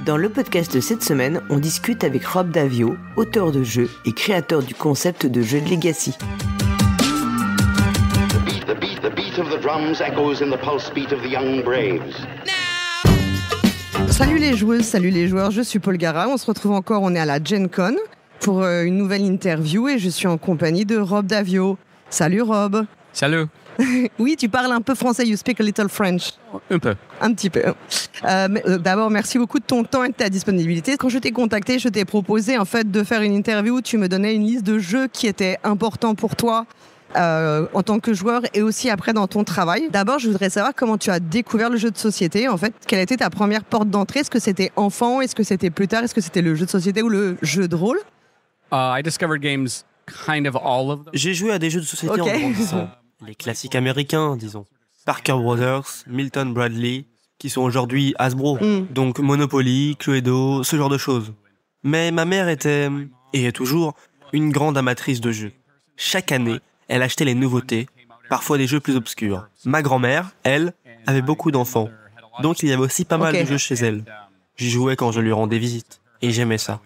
Dans le podcast de cette semaine, on discute avec Rob Daviau, auteur de jeux et créateur du concept de jeu de Legacy. The beat of the drums echoes in the pulse beat of the young braves. Salut les joueuses, salut les joueurs, je suis Paul Gara, on se retrouve encore, on est à la Gen Con pour une nouvelle interview et je suis en compagnie de Rob Daviau. Salut Rob. Salut. Oui, tu parles un peu français, you speak a little French. Un peu. Un petit peu. D'abord, merci beaucoup de ton temps et de ta disponibilité. Quand je t'ai contacté, je t'ai proposé en fait de faire une interview où tu me donnais une liste de jeux qui étaient importants pour toi en tant que joueur et aussi après dans ton travail. D'abord, je voudrais savoir comment tu as découvert le jeu de société. En fait, quelle était ta première porte d'entrée? Est-ce que c'était enfant? Est-ce que c'était plus tard? Est-ce que c'était le jeu de société ou le jeu de rôle? I discovered games kind of all of them. J'ai joué à des jeux de société en grandissant. Les classiques américains, disons. Parker Brothers, Milton Bradley, qui sont aujourd'hui Hasbro. Donc Monopoly, Cluedo, ce genre de choses. Mais ma mère était, et est toujours, une grande amatrice de jeux. Chaque année, elle achetait les nouveautés, parfois des jeux plus obscurs. Ma grand-mère, elle, avait beaucoup d'enfants. Donc il y avait aussi pas mal de jeux chez elle. J'y jouais quand je lui rendais visite, et j'aimais ça.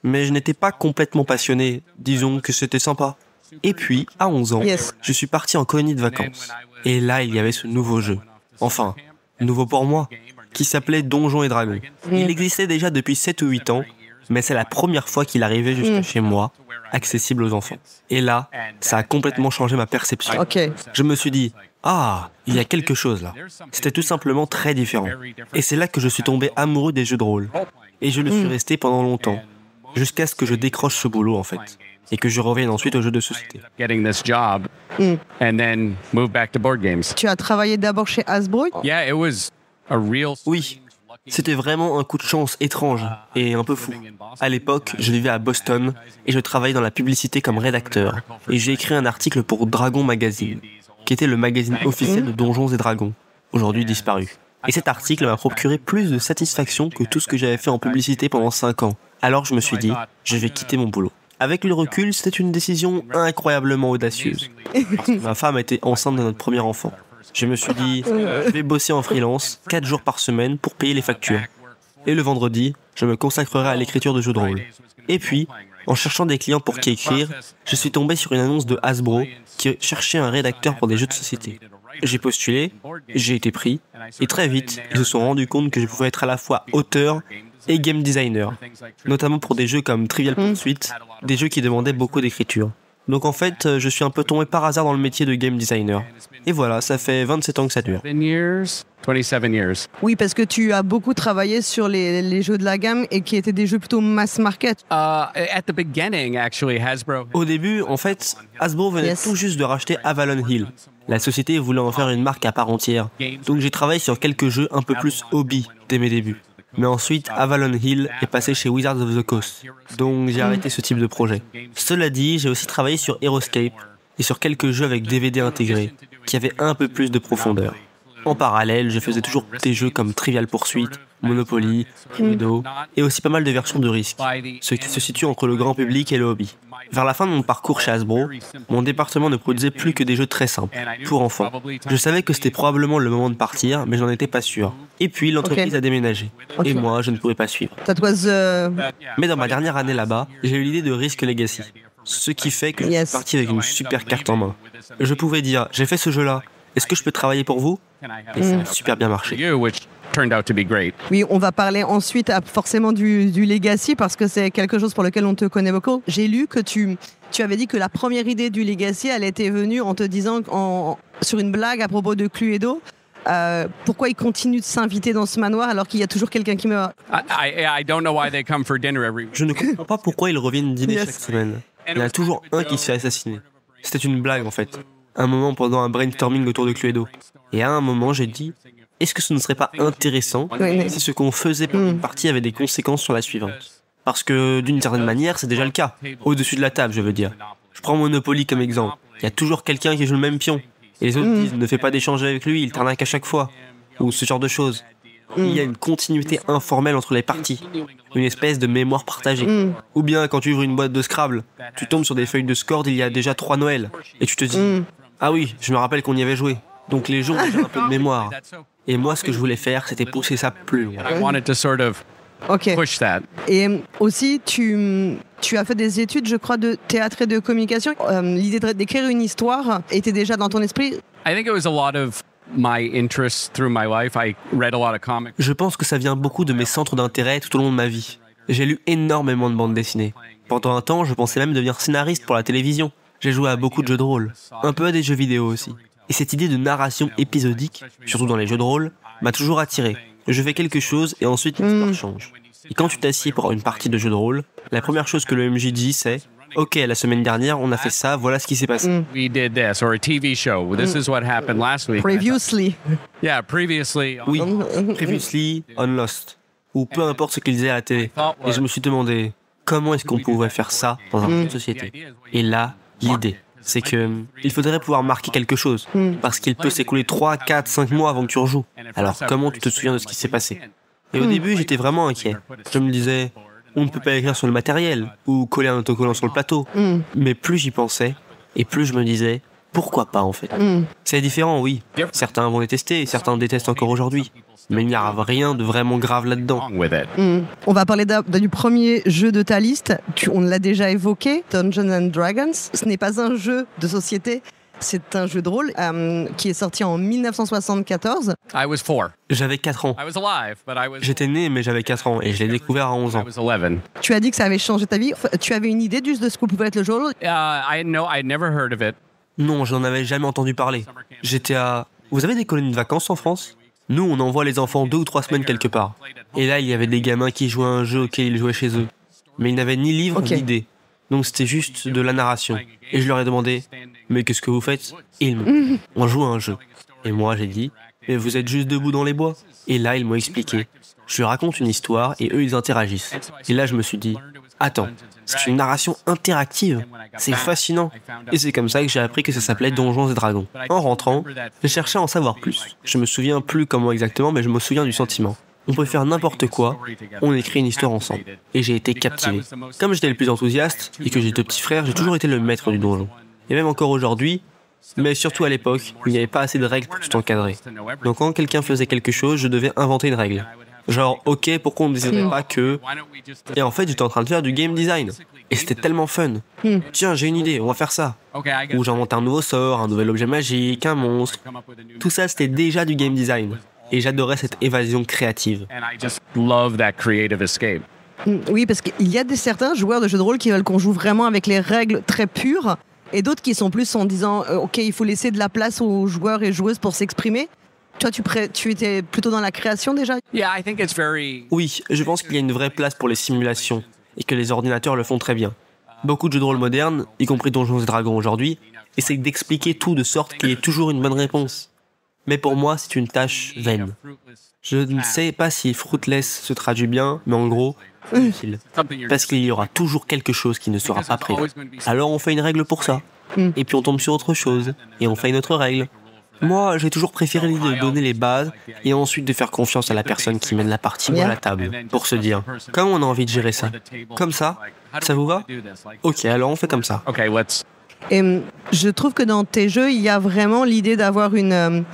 Mais je n'étais pas complètement passionné, disons que c'était sympa. Et puis, à 11 ans, je suis parti en colonie de vacances. Et là, il y avait ce nouveau jeu. Enfin, nouveau pour moi, qui s'appelait Donjons et Dragons. Il existait déjà depuis 7 ou 8 ans, mais c'est la première fois qu'il arrivait jusqu'à chez moi, accessible aux enfants. Et là, ça a complètement changé ma perception. Je me suis dit, ah, il y a quelque chose là. C'était tout simplement très différent. Et c'est là que je suis tombé amoureux des jeux de rôle. Et je le suis resté pendant longtemps, jusqu'à ce que je décroche ce boulot en fait. Et que je revienne ensuite aux jeux de société. Getting this job and then move back to board games. Tu as travaillé d'abord chez Hasbro? Yeah, it was a real. Oui, c'était vraiment un coup de chance étrange et un peu fou. À l'époque, je vivais à Boston et je travaillais dans la publicité comme rédacteur. Et j'ai écrit un article pour Dragon Magazine, qui était le magazine officiel de Donjons et Dragons, aujourd'hui disparu. Et cet article m'a procuré plus de satisfaction que tout ce que j'avais fait en publicité pendant 5 ans. Alors je me suis dit, je vais quitter mon boulot. Avec le recul, c'était une décision incroyablement audacieuse. Parce que ma femme était enceinte de notre premier enfant. Je me suis dit, je vais bosser en freelance 4 jours par semaine pour payer les factures. Et le vendredi, je me consacrerai à l'écriture de jeux de rôle. Et puis, en cherchant des clients pour qui écrire, je suis tombé sur une annonce de Hasbro qui cherchait un rédacteur pour des jeux de société. J'ai postulé, j'ai été pris, et très vite, ils se sont rendus compte que je pouvais être à la fois auteur et game designer, notamment pour des jeux comme Trivial Pursuit, des jeux qui demandaient beaucoup d'écriture. Donc en fait, je suis un peu tombé par hasard dans le métier de game designer. Et voilà, ça fait 27 ans que ça dure. 27 years. Oui, parce que tu as beaucoup travaillé sur les jeux de la gamme et qui étaient des jeux plutôt mass market. At the beginning, actually, Hasbro. Au début, en fait, Hasbro venait tout juste de racheter Avalon Hill. La société voulait en faire une marque à part entière. Donc j'ai travaillé sur quelques jeux un peu plus hobby dès mes débuts. Mais ensuite, Avalon Hill est passé chez Wizards of the Coast. Donc j'ai arrêté ce type de projet. Cela dit, j'ai aussi travaillé sur Heroescape et sur quelques jeux avec DVD intégrés, qui avaient un peu plus de profondeur. En parallèle, je faisais toujours des jeux comme Trivial Pursuit, Monopoly, Cluedo, et aussi pas mal de versions de Risk, ce qui se situe entre le grand public et le hobby. Vers la fin de mon parcours chez Hasbro, mon département ne produisait plus que des jeux très simples, pour enfants. Je savais que c'était probablement le moment de partir, mais je n'en étais pas sûr. Et puis l'entreprise a déménagé, et moi je ne pouvais pas suivre. Mais dans ma dernière année là-bas, j'ai eu l'idée de Risk Legacy, ce qui fait que je suis parti avec une super carte en main. Je pouvais dire, j'ai fait ce jeu-là, est-ce que je peux travailler pour vous? Et ça a super bien marché. Oui, on va parler ensuite forcément du Legacy parce que c'est quelque chose pour lequel on te connaît beaucoup. J'ai lu que tu avais dit que la première idée du Legacy, elle était venue en te disant, sur une blague à propos de Cluedo, pourquoi ils continuent de s'inviter dans ce manoir alors qu'il y a toujours quelqu'un qui meurt. Je ne comprends pas pourquoi ils reviennent dîner chaque semaine. Il y en a toujours un qui se fait assassiner. C'était une blague en fait. Un moment pendant un brainstorming autour de Cluedo. Et à un moment, j'ai dit, est-ce que ce ne serait pas intéressant si ce qu'on faisait pour une partie avait des conséquences sur la suivante? Parce que d'une certaine manière, c'est déjà le cas. Au-dessus de la table, je veux dire. Je prends Monopoly comme exemple. Il y a toujours quelqu'un qui joue le même pion. Et les autres disent, ne fais pas d'échange avec lui, il t'arnaque à chaque fois. Ou ce genre de choses. Il y a une continuité informelle entre les parties. Une espèce de mémoire partagée. Ou bien, quand tu ouvres une boîte de Scrabble, tu tombes sur des feuilles de score d'il y a déjà 3 Noëls. Et tu te dis, ah oui, je me rappelle qu'on y avait joué. Donc les gens ont déjà un peu de mémoire. Et moi, ce que je voulais faire, c'était pousser ça plus loin. Ok. push that. Et aussi, tu as fait des études, je crois, de théâtre et de communication. L'idée d'écrire une histoire était déjà dans ton esprit. I think it was a lot of my interests through my life. I read a lot of comics. Je pense que ça vient beaucoup de mes centres d'intérêt tout au long de ma vie. J'ai lu énormément de bandes dessinées. Pendant un temps, je pensais même devenir scénariste pour la télévision. J'ai joué à beaucoup de jeux de rôle, un peu à des jeux vidéo aussi. Et cette idée de narration épisodique, surtout dans les jeux de rôle, m'a toujours attiré. Je fais quelque chose et ensuite l'histoire change. Et quand tu t'assieds pour une partie de jeu de rôle, la première chose que le MJ dit c'est « Ok, la semaine dernière, on a fait ça, voilà ce qui s'est passé. We did this, or a TV show. This is what happened last week. Previously. Yeah, previously. Oui, previously on Lost, ou peu importe ce qu'il disait à la télé. Et je me suis demandé, comment est-ce qu'on pouvait faire ça dans un jeu de société? Et là, l'idée, c'est que il faudrait pouvoir marquer quelque chose, parce qu'il peut s'écouler 3, 4, 5 mois avant que tu rejoues. Alors comment tu te souviens de ce qui s'est passé? Et au début, j'étais vraiment inquiet. Je me disais, on ne peut pas écrire sur le matériel, ou coller un autocollant sur le plateau. Mais plus j'y pensais, et plus je me disais, pourquoi pas en fait? C'est différent, oui. Certains vont détester, et certains détestent encore aujourd'hui. Mais il n'y a rien de vraiment grave là-dedans. With it. On va parler du premier jeu de ta liste. On l'a déjà évoqué, Dungeons and Dragons. Ce n'est pas un jeu de société, c'est un jeu de rôle qui est sorti en 1974. I was 4. J'avais 4 ans. I was alive, but I was. J'étais né, mais j'avais 4 ans, et je l'ai découvert à 11 I ans. was 11. Tu as dit que ça avait changé ta vie. Tu avais une idée juste de ce que pouvait être le jeu de rôle? I'd never heard of it. Non, je n'en avais jamais entendu parler. J'étais à... Vous avez des colonies de vacances en France? Nous, on envoie les enfants 2 ou 3 semaines quelque part. Et là, il y avait des gamins qui jouaient à un jeu auquel ils jouaient chez eux. Mais ils n'avaient ni livre ni idée. Donc c'était juste de la narration. Et je leur ai demandé, mais qu'est-ce que vous faites? Et ils m'ont dit, on joue à un jeu. Et moi, j'ai dit, mais vous êtes juste debout dans les bois. Et là, ils m'ont expliqué. Je leur raconte une histoire et eux, ils interagissent. Et là, je me suis dit, attends, c'est une narration interactive. C'est fascinant. Et c'est comme ça que j'ai appris que ça s'appelait Donjons et Dragons. En rentrant, j'ai cherché à en savoir plus. Je me souviens plus comment exactement, mais je me souviens du sentiment. On peut faire n'importe quoi, on écrit une histoire ensemble. Et j'ai été captivé. Comme j'étais le plus enthousiaste et que j'ai 2 petits frères, j'ai toujours été le maître du donjon. Et même encore aujourd'hui, mais surtout à l'époque, il n'y avait pas assez de règles pour tout encadrer. Donc quand quelqu'un faisait quelque chose, je devais inventer une règle. Genre, ok, pourquoi on ne déciderait pas que... Et en fait, j'étais en train de faire du game design. Et c'était tellement fun. Tiens, j'ai une idée, on va faire ça. Ou j'invente un nouveau sort, un nouvel objet magique, un monstre. Tout ça, c'était déjà du game design. Et j'adorais cette évasion créative. And I just love that creative escape. Oui, parce qu'il y a certains joueurs de jeux de rôle qui veulent qu'on joue vraiment avec les règles très pures, et d'autres qui sont plus en disant ok, il faut laisser de la place aux joueurs et joueuses pour s'exprimer. Toi, tu étais plutôt dans la création déjà? Yeah, I think it's very. Oui, je pense qu'il y a une vraie place pour les simulations, et que les ordinateurs le font très bien. Beaucoup de jeux de rôle modernes, y compris Donjons et Dragons aujourd'hui, essayent d'expliquer tout de sorte qu'il y ait toujours une bonne réponse. Mais pour moi, c'est une tâche vaine. Je ne sais pas si fruitless se traduit bien, mais en gros, inutile. Parce qu'il y aura toujours quelque chose qui ne sera pas prévu. Alors on fait une règle pour ça. Et puis on tombe sur autre chose. Et on fait une autre règle. Moi, j'ai toujours préféré l'idée de donner les bases et ensuite de faire confiance à la personne qui mène la partie ou à la table. Pour se dire, comment on a envie de gérer ça? Comme ça vous va? Ok, alors on fait comme ça. Okay, let's. Et je trouve que dans tes jeux, il y a vraiment l'idée d'avoir une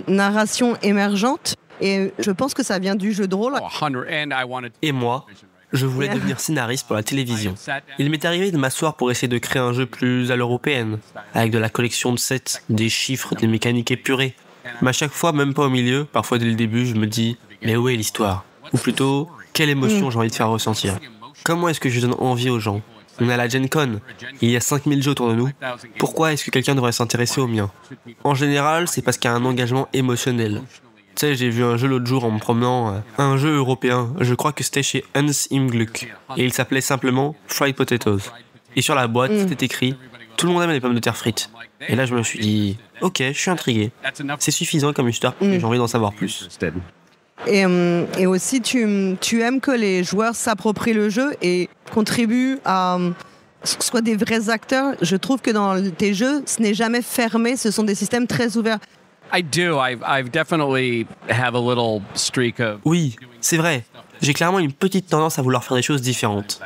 narration émergente. Et je pense que ça vient du jeu de rôle. 100, and I wanted. Et moi, je voulais devenir scénariste pour la télévision. Il m'est arrivé de m'asseoir pour essayer de créer un jeu plus à l'européenne, avec de la collection de sets, des chiffres, des mécaniques épurées. Mais à chaque fois, même pas au milieu, parfois dès le début, je me dis, mais où est l'histoire? Ou plutôt, quelle émotion j'ai envie de faire ressentir? Comment est-ce que je donne envie aux gens? On est à la Gen Con, il y a 5000 jeux autour de nous. Pourquoi est-ce que quelqu'un devrait s'intéresser au mien? En général, c'est parce qu'il y a un engagement émotionnel. Tu sais, j'ai vu un jeu l'autre jour en me promenant, un jeu européen, je crois que c'était chez Hans im Glück, et il s'appelait simplement Fried Potatoes. Et sur la boîte, c'était écrit « Tout le monde aime les pommes de terre frites ». Et là, je me suis dit « Ok, je suis intrigué. C'est suffisant comme histoire, j'ai envie d'en savoir plus. » Et aussi, tu aimes que les joueurs s'approprient le jeu et contribuent à ce que ce soit des vrais acteurs. Je trouve que dans tes jeux, ce n'est jamais fermé, ce sont des systèmes très ouverts. I do. I've definitely have a little streak of. Oui, c'est vrai. J'ai clairement une petite tendance à vouloir faire des choses différentes.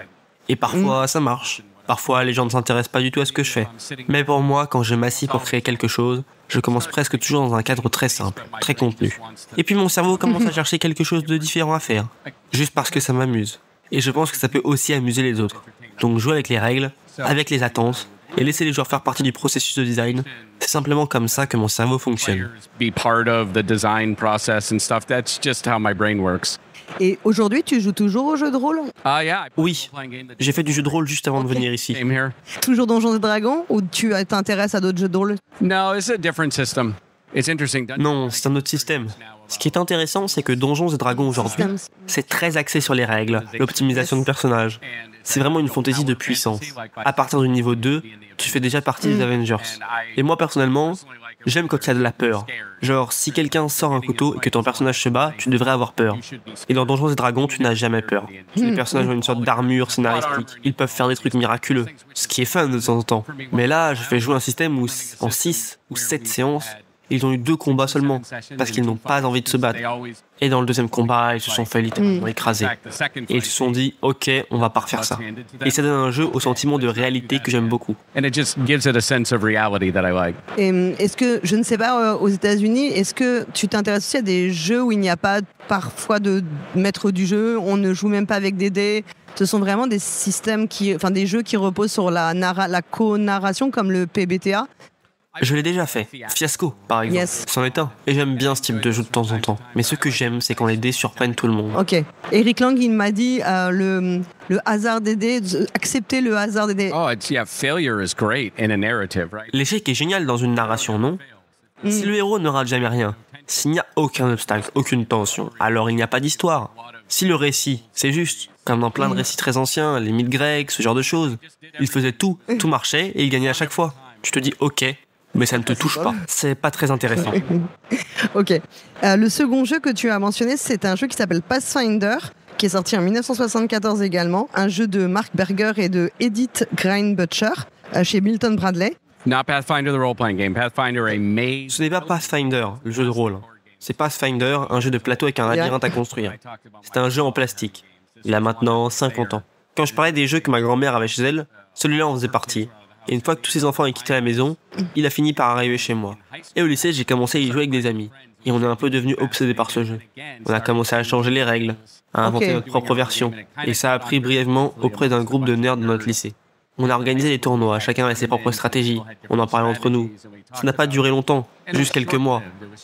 Et parfois, ça marche. Parfois, les gens ne s'intéressent pas du tout à ce que je fais. Mais pour moi, quand je m'assis pour créer quelque chose, Je commence presque toujours dans un cadre très simple, très contenu. Et puis mon cerveau commence à chercher quelque chose de différent à faire, juste parce que ça m'amuse. Et je pense que ça peut aussi amuser les autres. Donc jouer avec les règles, avec les attentes, et laisser les joueurs faire partie du processus de design, c'est simplement comme ça que mon cerveau fonctionne. Be part of the design process and stuff. That's just how my brain works. Et aujourd'hui, tu joues toujours aux jeux de rôle? Oui, j'ai fait du jeu de rôle juste avant de venir ici. Came here. Toujours Donjons et Dragons ou tu t'intéresses à d'autres jeux de rôle? No, it's a different system. It's interesting. Non, c'est un autre système. Ce qui est intéressant, c'est que Donjons et Dragons aujourd'hui, c'est très axé sur les règles, l'optimisation de personnages. C'est vraiment une fantaisie de puissance. À partir du niveau 2, tu fais déjà partie des Avengers. Et moi, personnellement, j'aime quand il y a de la peur. Genre, si quelqu'un sort un couteau et que ton personnage se bat, tu devrais avoir peur. Et dans Donjons et Dragons, tu n'as jamais peur. Les personnages ont une sorte d'armure scénaristique. Ils peuvent faire des trucs miraculeux, ce qui est fun de temps en temps. Mais là, je fais jouer un système où, en 6 ou 7 séances, ils ont eu 2 combats seulement, parce qu'ils n'ont pas envie de se battre. Et dans le deuxième combat, ils se sont fait littéralement écraser. Et ils se sont dit, ok, on va pas refaire ça. Et ça donne un jeu au sentiment de réalité que j'aime beaucoup. And it just gives it a sense of reality that I like. Et est-ce que, je ne sais pas, aux États-Unis, est-ce que tu t'intéresses aussi à des jeux où il n'y a pas parfois de maître du jeu, on ne joue même pas avec des dés? Ce sont vraiment des systèmes des jeux qui reposent sur la co-narration comme le PBTA. Je l'ai déjà fait. Fiasco, par exemple. Yes. C'en est un. Et j'aime bien ce type de jeu de temps en temps. Mais ce que j'aime, c'est quand les dés surprennent tout le monde. Ok. Eric Lang, il m'a dit le hasard des dés, accepter le hasard des dés. Oh, failure is great in a narrative, right? L'échec est génial dans une narration, non? Si le héros ne rate jamais rien, s'il n'y a aucun obstacle, aucune tension, alors il n'y a pas d'histoire. Si le récit, c'est juste, comme dans plein de récits très anciens, les mythes grecs, ce genre de choses, il faisait tout marchait et il gagnait à chaque fois. Tu te dis ok, mais ça ne te touche pas. C'est pas très intéressant. Ok. Le second jeu que tu as mentionné, c'est un jeu qui s'appelle Pathfinder, qui est sorti en 1974 également. Un jeu de Mark Berger et de Edith Grine-Butcher chez Milton Bradley. Not Pathfinder, the role-playing game. Pathfinder, a maze. Ce n'est pas Pathfinder, le jeu de rôle. C'est Pathfinder, un jeu de plateau avec un labyrinthe à construire. C'est un jeu en plastique. Il a maintenant 50 ans. Quand je parlais des jeux que ma grand-mère avait chez elle, celui-là en faisait partie. Et une fois que tous ses enfants aient quitté la maison, il a fini par arriver chez moi. Et au lycée, j'ai commencé à y jouer avec des amis. Et on est un peu devenus obsédés par ce jeu. On a commencé à changer les règles, à inventer notre propre version. Et ça a pris brièvement auprès d'un groupe de nerds de notre lycée. On a organisé des tournois, chacun avait ses propres stratégies. On en parlait entre nous. Ça n'a pas duré longtemps, juste quelques mois.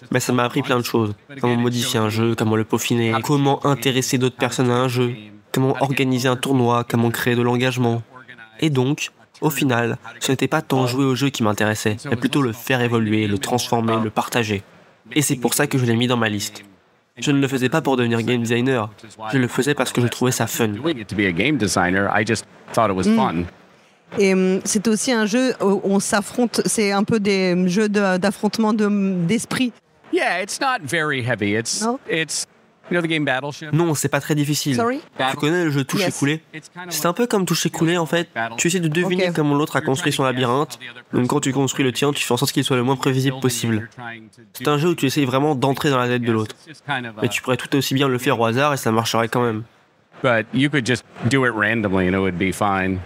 Mais ça m'a appris plein de choses. Comment modifier un jeu, comment le peaufiner, comment intéresser d'autres personnes à un jeu, comment organiser un tournoi, comment créer de l'engagement. Et donc, au final, ce n'était pas tant jouer au jeu qui m'intéressait, mais plutôt le faire évoluer, le transformer, le partager. Et c'est pour ça que je l'ai mis dans ma liste. Je ne le faisais pas pour devenir game designer, je le faisais parce que je trouvais ça fun. Doing it to be a game designer, I just thought it was fun. Et c'est aussi un jeu où on s'affronte, c'est un peu des jeux d'affrontement d'esprit. Yeah, it's not very heavy. It's you know the game Battleship. Non, c'est pas très difficile. Sorry? Tu connais le jeu toucher-couler? C'est un peu comme toucher-couler en fait. Tu essaies de deviner comment l'autre a construit son labyrinthe. Donc quand tu construis le tien, tu fais en sorte qu'il soit le moins prévisible possible. C'est un jeu où tu essayes vraiment d'entrer dans la tête de l'autre. Mais tu pourrais tout aussi bien le faire au hasard et ça marcherait quand même. But you could just do it randomly and it would be fine.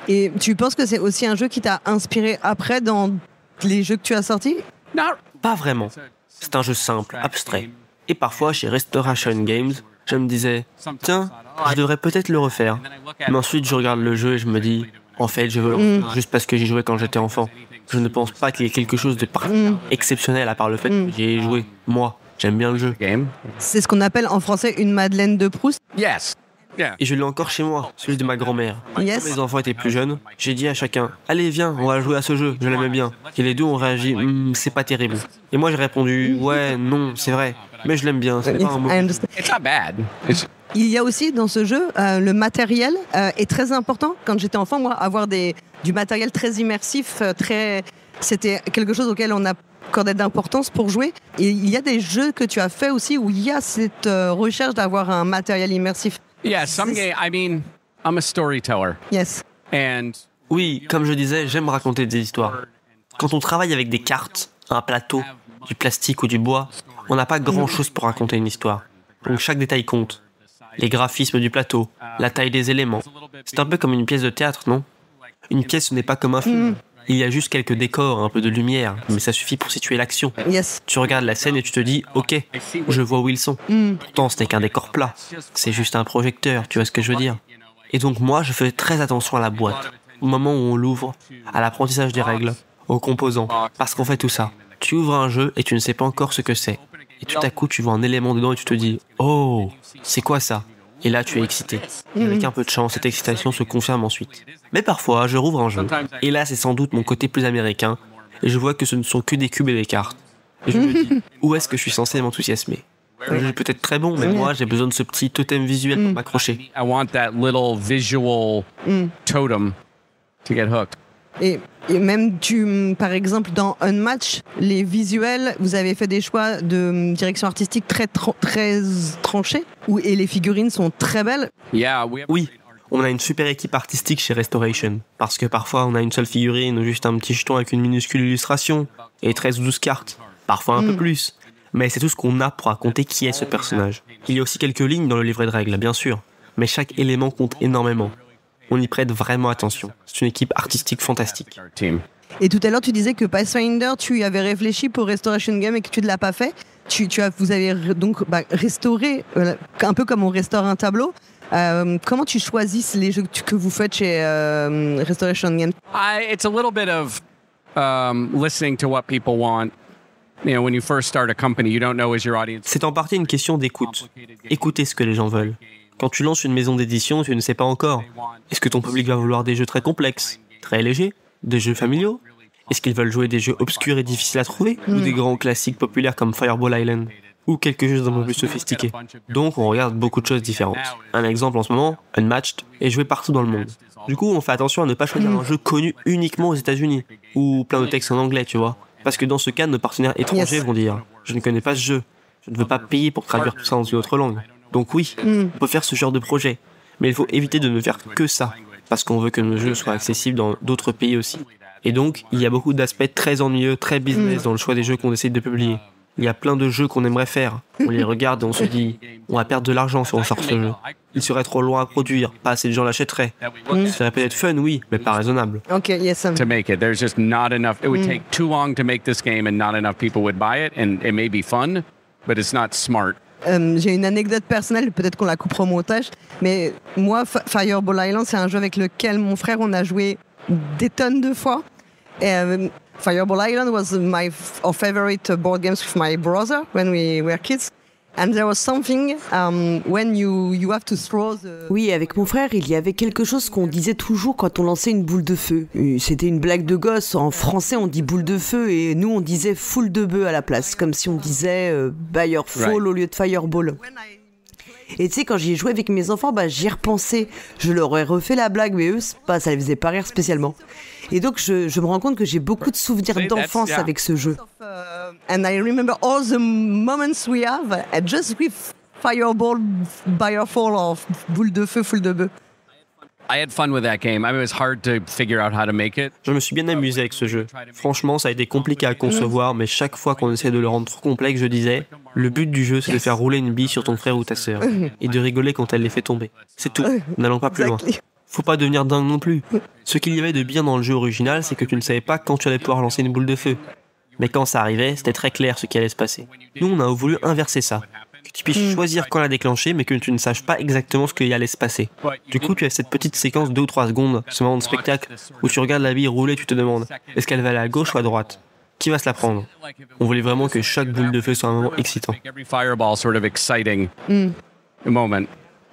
Et tu penses que c'est aussi un jeu qui t'a inspiré après dans les jeux que tu as sortis? Pas vraiment. C'est un jeu simple, abstrait. Et parfois, chez Restoration Games, je me disais, tiens, je devrais peut-être le refaire. Mais ensuite, je regarde le jeu et je me dis, en fait, je veux le refaire juste parce que j'y jouais quand j'étais enfant. Je ne pense pas qu'il y ait quelque chose de exceptionnel à part le fait que j'y ai joué. Moi, j'aime bien le jeu. C'est ce qu'on appelle en français une Madeleine de Proust. Yes. Yeah. Et je l'ai encore chez moi, celui de ma grand-mère. Yes. Quand mes enfants étaient plus jeunes, j'ai dit à chacun, allez viens, on va jouer à ce jeu, je l'aimais bien. Et les deux ont réagi, c'est pas terrible. Et moi j'ai répondu, ouais, non, c'est vrai, mais je l'aime bien, c'est pas un mot. It's not bad. Il y a aussi dans ce jeu, le matériel est très important. Quand j'étais enfant, moi, avoir du matériel très immersif, c'était quelque chose auquel on accordait d'importance pour jouer. Et il y a des jeux que tu as fait aussi où il y a cette recherche d'avoir un matériel immersif. Yeah, some game. I mean, I'm a storyteller. Yes. And Oui, comme je disais, j'aime raconter des histoires. Quand on travaille avec des cartes, un plateau, du plastique ou du bois, on n'a pas grand-chose pour raconter une histoire. Donc chaque détail compte. Les graphismes du plateau, la taille des éléments. C'est un peu comme une pièce de théâtre, non? Une pièce, ce n'est pas comme un film. Il y a juste quelques décors, un peu de lumière, mais ça suffit pour situer l'action. Yes. Tu regardes la scène et tu te dis, ok, je vois où ils sont. Pourtant, ce n'est qu'un décor plat. C'est juste un projecteur, tu vois ce que je veux dire. Et donc moi, je fais très attention à la boîte, au moment où on l'ouvre, à l'apprentissage des règles, aux composants. Parce qu'on fait tout ça. Tu ouvres un jeu et tu ne sais pas encore ce que c'est. Et tout à coup, tu vois un élément dedans et tu te dis, oh, c'est quoi ça ? Et là, tu es excité. Et avec un peu de chance, cette excitation se confirme ensuite. Mais parfois, je rouvre un jeu. Et là, c'est sans doute mon côté plus américain. Et je vois que ce ne sont que des cubes et des cartes. Et je me dis, où est-ce que je suis censé m'enthousiasmer ? Le jeu est peut-être très bon, mais moi, j'ai besoin de ce petit totem visuel pour m'accrocher. I want that little visual totem to get hooked. Et même, par exemple, dans Unmatch, les visuels, vous avez fait des choix de direction artistique très tranchés, et les figurines sont très belles. Yeah, Oui, on a une super équipe artistique chez Restoration, parce que parfois on a une seule figurine ou juste un petit jeton avec une minuscule illustration, et 13 ou 12 cartes, parfois un peu plus. Mais c'est tout ce qu'on a pour raconter qui est ce personnage. Il y a aussi quelques lignes dans le livret de règles, bien sûr, mais chaque élément compte énormément. On y prête vraiment attention. C'est une équipe artistique fantastique. Et tout à l'heure, tu disais que Pathfinder, tu y avais réfléchi pour Restoration Game et que tu ne l'as pas fait. Vous avez donc restauré, un peu comme on restaure un tableau. Comment tu choisis les jeux que vous faites chez Restoration Game? It's a little bit of listening to what people want. You know, when you first start a company, you don't know is your audience. C'est en partie une question d'écoute. Écoutez ce que les gens veulent. Quand tu lances une maison d'édition, tu ne sais pas encore. Est-ce que ton public va vouloir des jeux très complexes, très légers, des jeux familiaux? Est-ce qu'ils veulent jouer des jeux obscurs et difficiles à trouver, ou des grands classiques populaires comme Fireball Island, ou quelque chose d'un peu plus sophistiqué? Donc on regarde beaucoup de choses différentes. Un exemple en ce moment, Unmatched, est joué partout dans le monde. Du coup, on fait attention à ne pas choisir un jeu connu uniquement aux États-Unis, ou plein de textes en anglais, tu vois. Parce que dans ce cas, nos partenaires étrangers vont dire « Je ne connais pas ce jeu, je ne veux pas payer pour traduire tout ça dans une autre langue. » Donc oui, on peut faire ce genre de projet, mais il faut éviter de ne faire que ça, parce qu'on veut que nos jeux soient accessibles dans d'autres pays aussi. Et donc, il y a beaucoup d'aspects très ennuyeux, très business dans le choix des jeux qu'on décide de publier. Il y a plein de jeux qu'on aimerait faire. On les regarde et on se dit, on va perdre de l'argent si on sort ce jeu. Il serait trop loin à produire, pas assez de gens l'achèteraient. Ce serait peut-être fun, oui, mais pas raisonnable. Ok, yes. To make it, there's just not enough. It would take too long to make this game, and not enough people would buy it. And it may be fun, but it's not smart. J'ai une anecdote personnelle, peut-être qu'on la coupera au montage, mais moi, Fireball Island, c'est un jeu avec lequel mon frère, on a joué des tonnes de fois. Fireball Island was our favorite board games with my brother when we were kids. And there was something when you have to throw the... Oui, avec mon frère, il y avait quelque chose qu'on disait toujours quand on lançait une boule de feu. C'était une blague de gosse. En français, on dit boule de feu et nous, on disait foule de bœuf à la place. Comme si on disait Firefall au lieu de Fireball. Et tu sais, quand j'y ai joué avec mes enfants, j'y ai repensé. Je leur ai refait la blague, mais eux, ça les faisait pas rire spécialement. Et donc, je me rends compte que j'ai beaucoup de souvenirs d'enfance avec ce jeu. And I remember all the moments we have just with Fireball, or boule de feu, foule de bœuf. I had fun with that game. I mean, it was hard to figure out how to make it. Je me suis bien amusé avec ce jeu. Franchement, ça a été compliqué à concevoir, mais chaque fois qu'on essayait de le rendre trop complexe, je disais, le but du jeu, c'est de faire rouler une bille sur ton frère ou ta sœur, et de rigoler quand elle les fait tomber. C'est tout, n'allons pas plus loin. Faut pas devenir dingue non plus. Ce qu'il y avait de bien dans le jeu original, c'est que tu ne savais pas quand tu allais pouvoir lancer une boule de feu. Mais quand ça arrivait, c'était très clair ce qui allait se passer. Nous, on a voulu inverser ça. Que tu puisses choisir quand la déclencher, mais que tu ne saches pas exactement ce qui allait se passer. Du coup, tu as cette petite séquence de 2 ou 3 secondes, ce moment de spectacle, où tu regardes la bille rouler, tu te demandes, est-ce qu'elle va aller à gauche ou à droite? Qui va se la prendre? On voulait vraiment que chaque boule de feu soit un moment excitant.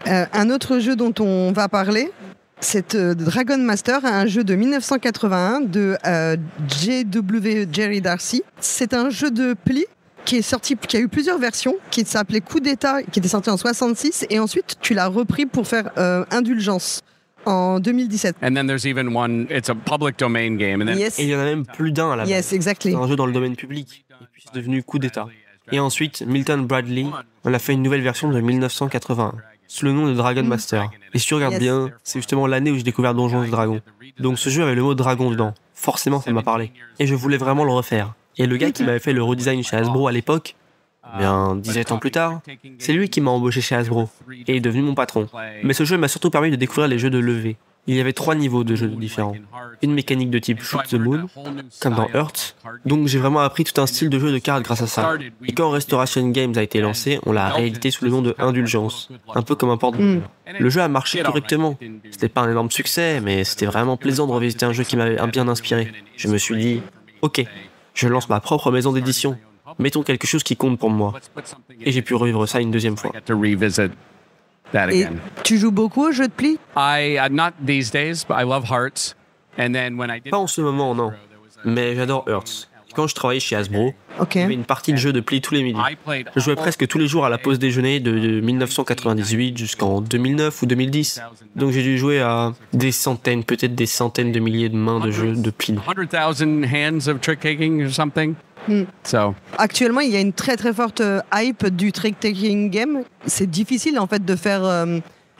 Un autre jeu dont on va parler, c'est Dragon Master, un jeu de 1981 de J.W. Jerry Darcy. C'est un jeu de pli qui est sorti, qui a eu plusieurs versions, qui s'appelait Coup d'État, qui était sorti en 66, et ensuite tu l'as repris pour faire Indulgence en 2017. And then there's even one, it's a public domain game. And then... Yes. Et il y en a même plus d'un à la base. Yes, exactly. C'est un jeu dans le domaine public, et puis c'est devenu Coup d'État. Et ensuite, Milton Bradley en a fait une nouvelle version de 1981, sous le nom de Dragon Master. Et si tu regardes bien, c'est justement l'année où j'ai découvert Donjons et Dragons. Donc ce jeu avait le mot dragon dedans. Forcément, ça m'a parlé. Et je voulais vraiment le refaire. Et le gars qui m'avait fait le redesign chez Hasbro à l'époque, bien 17 ans plus tard, c'est lui qui m'a embauché chez Hasbro et est devenu mon patron. Mais ce jeu m'a surtout permis de découvrir les jeux de levée. Il y avait 3 niveaux de jeu différents. Une mécanique de type Shoot the Moon, comme dans Hearts. Donc j'ai vraiment appris tout un style de jeu de cartes grâce à ça. Et quand Restoration Games a été lancé, on l'a réédité sous le nom de Indulgence, un peu comme un porte-bonheur. Le jeu a marché correctement. C'était pas un énorme succès, mais c'était vraiment plaisant de revisiter un jeu qui m'avait bien inspiré. Je me suis dit, ok, je lance ma propre maison d'édition. Mettons quelque chose qui compte pour moi. Et j'ai pu revivre ça une deuxième fois. Et tu joues beaucoup aux jeux de pli? Not these days, but I love Hearts. And then when I did Pas en ce moment, non. Mais j'adore Hearts. Quand je travaillais chez Hasbro, il y avait une partie de jeu de pli tous les midis. Je jouais presque tous les jours à la pause déjeuner de 1998 jusqu'en 2009 ou 2010. Donc j'ai dû jouer à des centaines, peut-être des centaines de milliers de mains de jeux de pli. 100,000 hands of trick taking or something. So. Actuellement, il y a une très très forte hype du trick-taking game. C'est difficile en fait de faire,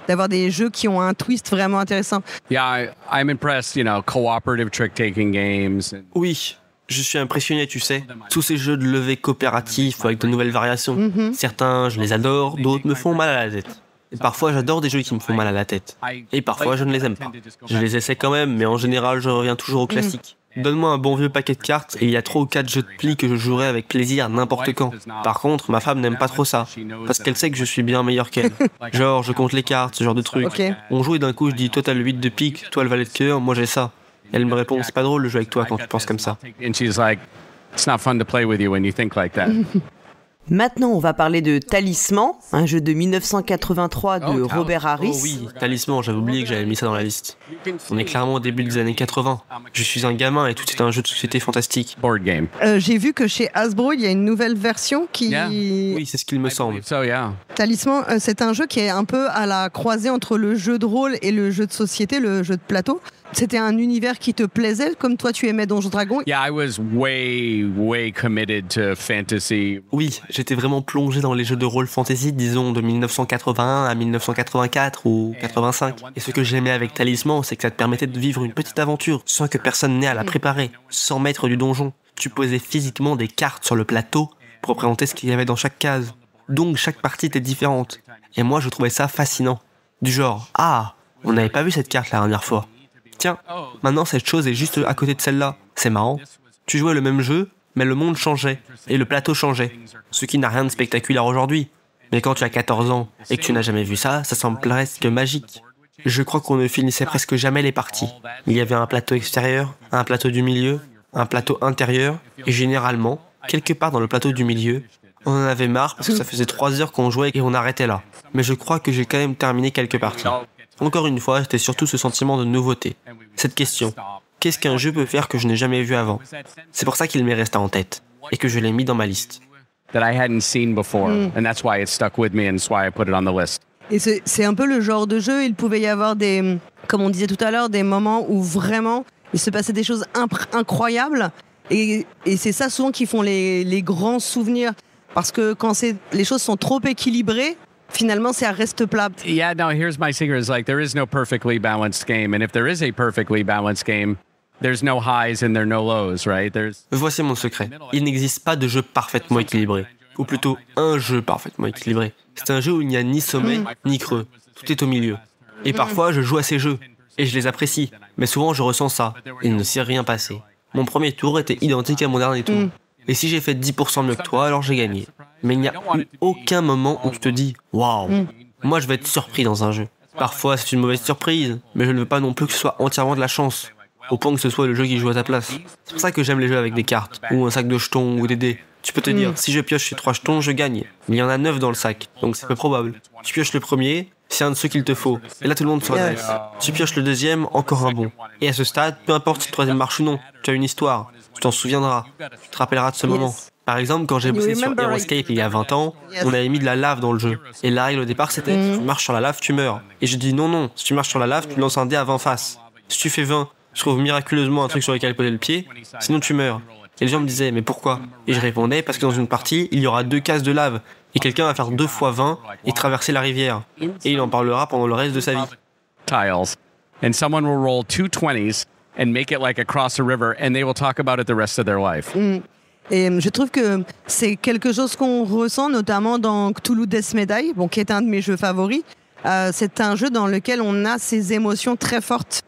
d'avoir des jeux qui ont un twist vraiment intéressant. Yeah, I'm impressed. Cooperative trick taking games. Oui, je suis impressionné, tu sais. Tous ces jeux de levée coopératifs avec de nouvelles variations. Certains, je les adore, d'autres me font mal à la tête. Et parfois, j'adore des jeux qui me font mal à la tête. Et parfois, je ne les aime pas. Je les essaie quand même, mais en général, je reviens toujours au classique. Donne-moi un bon vieux paquet de cartes et il y a 3 ou 4 jeux de pli que je jouerai avec plaisir n'importe quand. Par contre, ma femme n'aime pas trop ça, parce qu'elle sait que je suis bien meilleur qu'elle. Genre, je compte les cartes, ce genre de truc. Okay. On joue et d'un coup je dis, toi t'as le 8 de pique, toi le valet de cœur, moi j'ai ça. Elle me répond, c'est pas drôle de jouer avec toi quand tu penses comme ça. And she's like, it's not fun to play with you when you think like that. Maintenant, on va parler de Talisman, un jeu de 1983 de Robert Harris. Oh oui, Talisman, j'avais oublié que j'avais mis ça dans la liste. On est clairement au début des années 80. Je suis un gamin et tout est un jeu de société fantastique. Board game. J'ai vu que chez Hasbro, il y a une nouvelle version qui... Yeah. Oui, c'est ce qu'il me semble. So yeah. Talisman, c'est un jeu qui est un peu à la croisée entre le jeu de rôle et le jeu de société, le jeu de plateau. C'était un univers qui te plaisait, comme toi tu aimais Donjons Dragons. Yeah, I was way committed to fantasy. Oui, j'étais vraiment plongé dans les jeux de rôle fantasy, disons, de 1981 à 1984 ou 85. Et ce que j'aimais avec Talisman, c'est que ça te permettait de vivre une petite aventure sans que personne n'ait à la préparer, sans maître du donjon. Tu posais physiquement des cartes sur le plateau pour représenter ce qu'il y avait dans chaque case. Donc chaque partie était différente. Et moi, je trouvais ça fascinant. Du genre, ah, on n'avait pas vu cette carte la dernière fois. Tiens, maintenant cette chose est juste à côté de celle-là. C'est marrant. Tu jouais le même jeu, mais le monde changeait, et le plateau changeait. Ce qui n'a rien de spectaculaire aujourd'hui. Mais quand tu as 14 ans, et que tu n'as jamais vu ça, ça semble presque magique. Je crois qu'on ne finissait presque jamais les parties. Il y avait un plateau extérieur, un plateau du milieu, un plateau intérieur, et généralement, quelque part dans le plateau du milieu, on en avait marre parce que ça faisait 3 heures qu'on jouait et on arrêtait là. Mais je crois que j'ai quand même terminé quelques parties. Encore une fois, c'était surtout ce sentiment de nouveauté. Cette question, qu'est-ce qu'un jeu peut faire que je n'ai jamais vu avant? C'est pour ça qu'il m'est resté en tête, et que je l'ai mis dans ma liste. That I hadn't seen before, and that's why it stuck with me, and that's why I put it on the list. Et c'est un peu le genre de jeu, il pouvait y avoir des, comme on disait tout à l'heure, des moments où vraiment il se passait des choses incroyables, et c'est ça souvent qui font les grands souvenirs, parce que quand les choses sont trop équilibrées, finalement, ça reste plat. Yeah, no, here's my secret. Is like there is no perfectly balanced game. And if there is a perfectly balanced game, there's no highs and there are no lows, right? Voici mon secret. Il n'existe pas de jeu parfaitement équilibré. Ou plutôt, un jeu parfaitement équilibré. C'est un jeu où il n'y a ni sommet, ni creux. Tout est au milieu. Et parfois, je joue à ces jeux. Et je les apprécie. Mais souvent, je ressens ça. Il ne s'est rien passé. Mon premier tour était identique à mon dernier tour. Et si j'ai fait 10% mieux que toi, alors j'ai gagné. Mais il n'y a eu aucun moment où tu te dis « Waouh !» Moi, je vais être surpris dans un jeu. Parfois, c'est une mauvaise surprise, mais je ne veux pas non plus que ce soit entièrement de la chance, au point que ce soit le jeu qui joue à ta place. C'est pour ça que j'aime les jeux avec des cartes, ou un sac de jetons, ou des dés. Tu peux te dire, si je pioche ces 3 jetons, je gagne. Mais il y en a 9 dans le sac, donc c'est peu probable. Tu pioches le premier, c'est un de ceux qu'il te faut. Et là, tout le monde se redresse. Tu pioches le deuxième, encore un bon. Et à ce stade, peu importe si le troisième marche ou non, tu as une histoire. Tu t'en souviendras. Tu te rappelleras de ce moment. Par exemple, quand j'ai bossé sur Aeroscape il y a 20 ans, on avait mis de la lave dans le jeu. Et la règle au départ, c'était si tu marches sur la lave, tu meurs. Et je dis non, si tu marches sur la lave, tu lances un dé à 20 faces. Si tu fais 20, tu trouves miraculeusement un truc sur lequel poser le pied, sinon tu meurs. Et les gens me disaient, mais pourquoi? Et je répondais, parce que dans une partie, il y aura 2 cases de lave. Et quelqu'un va faire 2 fois 20 et traverser la rivière. Et il en parlera pendant le reste de sa vie. Tiles. And someone will roll 2 20s and make it like across a river, and they will talk about it the rest of their life. Et je trouve que c'est quelque chose qu'on ressent notamment dans Cthulhu Death Medai, qui est un de mes jeux favoris. C'est un jeu dans lequel on a ces émotions très fortes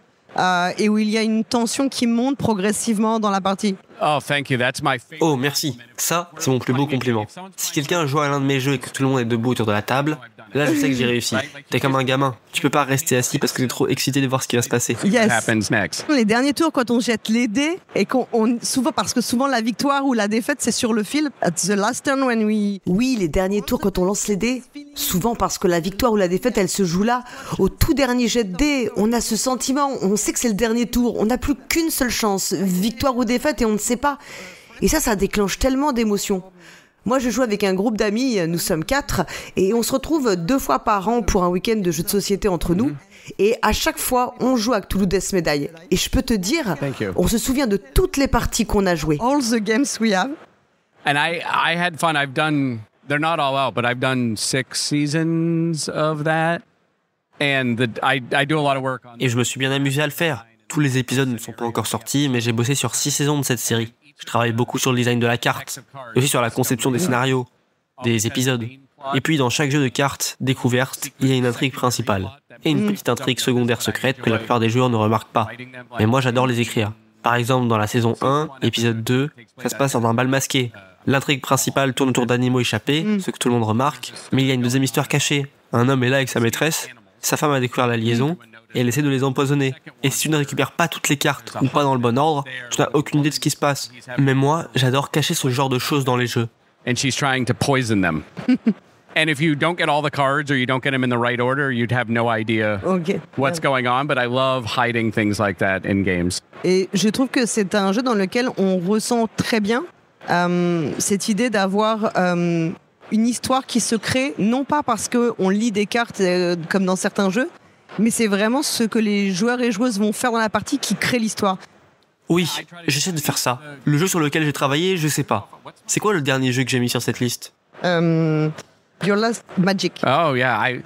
et où il y a une tension qui monte progressivement dans la partie. Oh, thank you. That's my favorite. Oh, merci. Ça, c'est mon plus beau compliment. Si quelqu'un joue à l'un de mes jeux et que tout le monde est debout autour de la table, là, je sais que j'ai réussi. T'es comme un gamin. Tu peux pas rester assis parce que t'es trop excité de voir ce qui va se passer. Yes. Happens next. Les derniers tours, quand on jette les dés, et parce que souvent la victoire ou la défaite, c'est sur le fil. At the last turn when we... Oui, les derniers tours quand on lance les dés, souvent parce que la victoire ou la défaite, elle se joue là. Au tout dernier jet de dés, on a ce sentiment, on sait que c'est le dernier tour, on n'a plus qu'une seule chance, victoire ou défaite, et on ne sait pas. Et ça déclenche tellement d'émotions. Moi, je joue avec un groupe d'amis, nous sommes 4, et on se retrouve 2 fois par an pour un week-end de jeux de société entre nous. Et à chaque fois, on joue à Cthulhu Death Medaille. Et je peux te dire, on se souvient de toutes les parties qu'on a jouées. All the games we have. And I had fun. I've done, they're not all out, but I've done 6 seasons of that. And I do a lot of work on Et je me suis bien amusé à le faire. Tous les épisodes ne sont pas encore sortis, mais j'ai bossé sur 6 saisons de cette série. Je travaille beaucoup sur le design de la carte, et aussi sur la conception des scénarios, des épisodes. Et puis dans chaque jeu de cartes découverte, il y a une intrigue principale. Et une petite intrigue secondaire secrète que la plupart des joueurs ne remarquent pas. Mais moi j'adore les écrire. Par exemple dans la saison 1, épisode 2, ça se passe dans un bal masqué. L'intrigue principale tourne autour d'animaux échappés, ce que tout le monde remarque, mais il y a une deuxième histoire cachée. Un homme est là avec sa maîtresse, sa femme a découvert la liaison, et elle essaie de les empoisonner. Et si tu ne récupères pas toutes les cartes, ou pas dans le bon ordre, tu n'as aucune idée de ce qui se passe. Mais moi, j'adore cacher ce genre de choses dans les jeux. and she's trying to poison them. And if you don't get all the cards or you don't get them in the right order, you'd have no idea what's going on. But I love hiding things like that in games. Et je trouve que c'est un jeu dans lequel on ressent très bien cette idée d'avoir une histoire qui se crée, non pas parce qu'on lit des cartes comme dans certains jeux, mais c'est vraiment ce que les joueurs et joueuses vont faire dans la partie qui crée l'histoire. Oui, j'essaie de faire ça. Le jeu sur lequel j'ai travaillé, je sais pas. C'est quoi le dernier jeu que j'ai mis sur cette liste? Your Last Magic. Oh yeah,